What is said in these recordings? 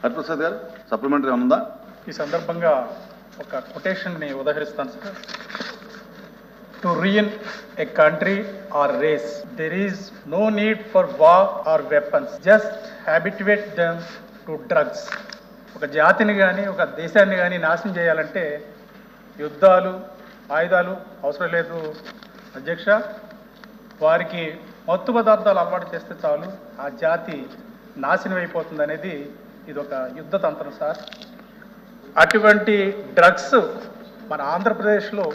హరిప్రసాద్ గారు సప్లిమెంటరీ ఉందా? ఈ సందర్భంగా ఒక కొటేషన్ని ఉదహరిస్తాను sir. To ruin a country or race, there is no need for war or weapons. Just habituate them to drugs. ఒక జాతిని కానీ ఒక దేశాన్ని కానీ నాశనం చేయాలంటే యుద్ధాలు ఆయుధాలు అవసరం లేదు అధ్యక్ష. వారికి మత్తు పదార్థాలు అలవాటు చేస్తే చాలు ఆ జాతి నాశనం అయిపోతుంది అనేది ఇది ఒక యుద్ధ తంత్రం సార్. అటువంటి డ్రగ్స్ మన ఆంధ్రప్రదేశ్లో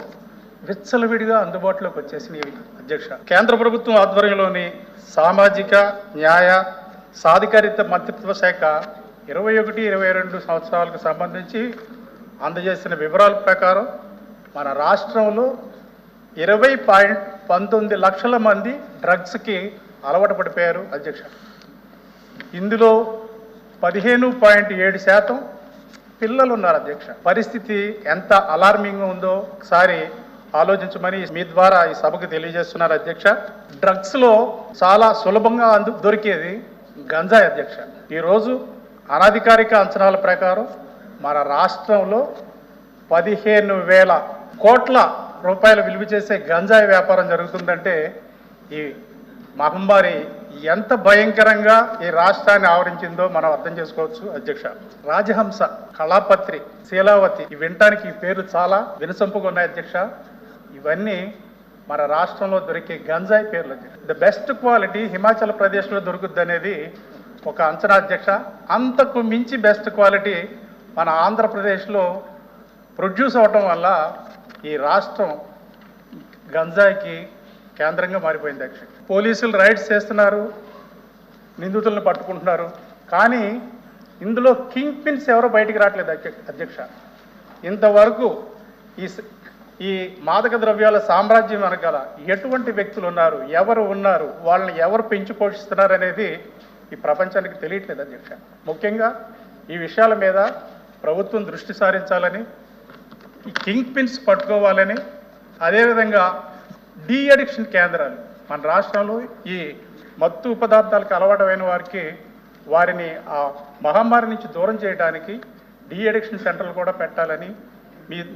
విచ్చలవిడిగా అందుబాటులోకి వచ్చేసినాయి అధ్యక్ష. కేంద్ర ప్రభుత్వం ఆధ్వర్యంలోని సామాజిక న్యాయ సాధికారిత మంత్రిత్వ శాఖ 21-22 సంవత్సరాలకు సంబంధించి అందజేసిన వివరాల ప్రకారం మన రాష్ట్రంలో 20.19 లక్షల మంది డ్రగ్స్కి అలవాటు పడిపోయారు అధ్యక్ష. ఇందులో 15.7% పిల్లలు ఉన్నారు అధ్యక్ష. పరిస్థితి ఎంత అలార్మింగ్ ఉందో ఒకసారి ఆలోచించమని మీ ద్వారా ఈ సభకు తెలియజేస్తున్నారు అధ్యక్ష. డ్రగ్స్లో చాలా సులభంగా దొరికేది గంజాయి అధ్యక్ష. ఈరోజు అనధికారిక అంచనాల ప్రకారం మన రాష్ట్రంలో 15,000 కోట్ల రూపాయలు విలువ చేసే గంజాయి వ్యాపారం జరుగుతుందంటే ఈ మహమ్మారి ఎంత భయంకరంగా ఈ రాష్ట్రాన్ని ఆవరించిందో మనం అర్థం చేసుకోవచ్చు అధ్యక్ష. రాజహంస, కళాపత్రి, శీలావతి ఈ వినటానికి ఈ పేర్లు చాలా వినసొంపుగా ఉన్నాయి అధ్యక్ష. ఇవన్నీ మన రాష్ట్రంలో దొరికే గంజాయి పేర్లు అధ్యక్ష. ద బెస్ట్ క్వాలిటీ హిమాచల్ ప్రదేశ్లో దొరుకుద్ది అనేది ఒక అంచనా అధ్యక్ష. అంతకు మించి బెస్ట్ క్వాలిటీ మన ఆంధ్రప్రదేశ్లో ప్రొడ్యూస్ అవటం వల్ల ఈ రాష్ట్రం గంజాయికి కేంద్రంగా మారిపోయింది అధ్యక్ష. పోలీసులు రైడ్స్ చేస్తున్నారు, నిందితులను పట్టుకుంటున్నారు, కానీ ఇందులో కింగ్ పిన్స్ ఎవరో బయటికి రావట్లేదు అధ్యక్ష. ఇంతవరకు ఈ మాదక ద్రవ్యాల సామ్రాజ్యం వెనకాల ఎటువంటి వ్యక్తులు ఉన్నారు, ఎవరు ఉన్నారు, వాళ్ళని ఎవరు పెంచి పోషిస్తున్నారు అనేది ఈ ప్రపంచానికి తెలియట్లేదు అధ్యక్ష. ముఖ్యంగా ఈ విషయాల మీద ప్రభుత్వం దృష్టి సారించాలని, ఈ కింగ్ పిన్స్ పట్టుకోవాలని, అదేవిధంగా డీ అడిక్షన్ కేంద్రాలు మన రాష్ట్రంలో ఈ మత్తు పదార్థాలకు అలవాటైన వారిని ఆ మహమ్మారి నుంచి దూరం చేయడానికి డీ అడిక్షన్ సెంటర్లు కూడా పెట్టాలని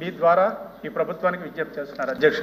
మీ ద్వారా ఈ ప్రభుత్వానికి విజ్ఞప్తి చేస్తున్నారు అధ్యక్ష.